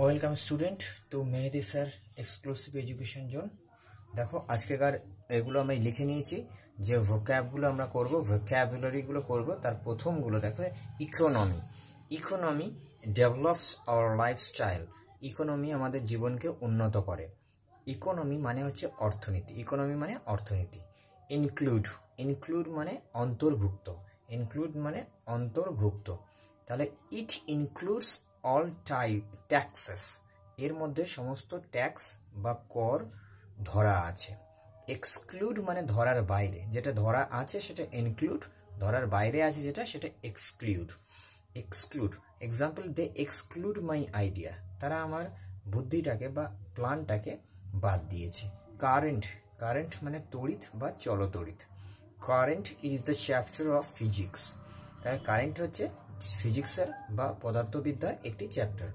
Welcome student two মেহেদি sir exclusive education zone. দেখো আজকেকার এগুলো আমি লিখে নিয়েছি যে ভোক্যাবগুলো আমরা করব, ভোক্যাবুলারিগুলো করব। তার প্রথমগুলো দেখো, economy. Economy develops our lifestyle. Economy আমাদের জীবনকে উন্নত করে। ইকোনমি মানে হচ্ছে অর্থনীতি। ইকোনমি মানে অর্থনীতি। ইনক্লুড, ইনক্লুড মানে অন্তর্ভুক্ত। ইনক্লুড মানে অন্তর্ভুক্ত। তাহলে ইট ইনক্লুডস অল ট্যাক্সেস, এর মধ্যে সমস্ত ট্যাক্স বা কর ধরা আছে। এক্সক্লুড মানে ধরার বাইরে, যেটা ধরা আছে সেটা ইনক্লুড, ধরার বাইরে আছে যেটা সেটা exclude. Exclude example, they exclude my idea, তারা আমার বুদ্ধিটাকে বা প্ল্যানটাকে বাদ দিয়েছে। কারেন্ট, কারেন্ট মানে তড়িৎ বা চলতড়িৎ। Current is the chapter of physics, তাহলে কারেন্ট হচ্ছে ফিজিক্সের বা পদার্থবিদ্যার একটি চ্যাপ্টার।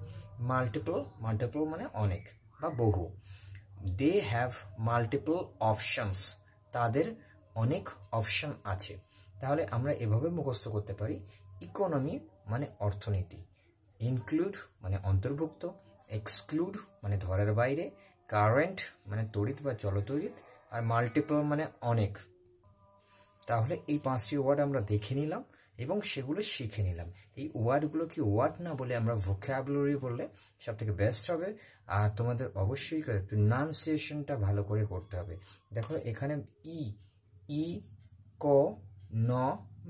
মাল্টিপল, মাল্টিপল মানে অনেক বা বহু। দে হ্যাভ মাল্টিপল অপশনস, তাদের অনেক অপশন আছে। তাহলে আমরা এভাবে মুখস্থ করতে পারি, ইকোনমি মানে অর্থনীতি, ইনক্লুড মানে অন্তর্ভুক্ত, এক্সক্লুড মানে ধরার বাইরে, কারেন্ট মানে তড়িৎ বা চলতড়িৎ, আর মাল্টিপল মানে অনেক। তাহলে এই 5টি ওয়ার্ড আমরা দেখে নিলাম এবং সেগুলো শিখে নিলাম। এই ওয়ার্ডগুলো কি ওয়ার্ড না বলে আমরা ভোক্যাবুলারি বললে সব থেকে বেস্ট হবে। আর তোমাদের অবশ্যই প্রনাউন্সিয়েশনটা ভালো করে করতে হবে। দেখো এখানে ই, ই ক ন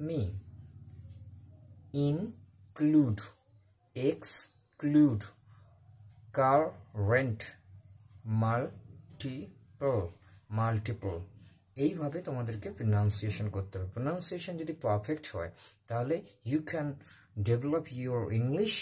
me, include, exclude, current, multiple, multiple. এইভাবে তোমাদেরকে প্রনাউন্সিয়েশন করতে হবে। প্রনাউন্সিয়েশন যদি পারফেক্ট হয় তাহলে you can develop your English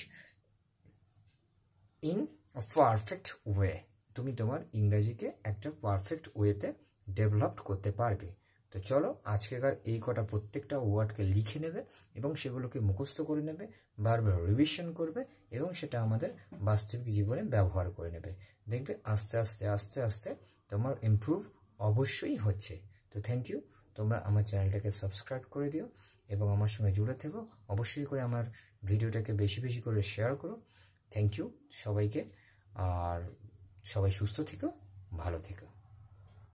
in a perfect way. তুমি তোমার ইংরেজিকে একটা পারফেক্ট ওয়েতে ডেভেলপ করতে পারবে। তো চলো আজকেকার এই কটা প্রত্যেকটা ওয়ার্ডকে লিখে নেবে এবং সেগুলোকে মুখস্থ করে নেবে, বারবার রিভিশন করবে এবং সেটা আমাদের বাস্তবিক জীবনে ব্যবহার করে নেবে। দেখবে আস্তে আস্তে আস্তে আস্তে তোমার ইমপ্রুভ অবশ্যই হচ্ছে। তো থ্যাংক ইউ, তোমরা আমার চ্যানেলটাকে সাবস্ক্রাইব করে দিও এবং আমার সঙ্গে জুড়ে থেকো। অবশ্যই করে আমার ভিডিওটাকে বেশি বেশি করে শেয়ার করো। থ্যাংক ইউ সবাইকে, আর সবাই সুস্থ থেকো, ভালো থেকো।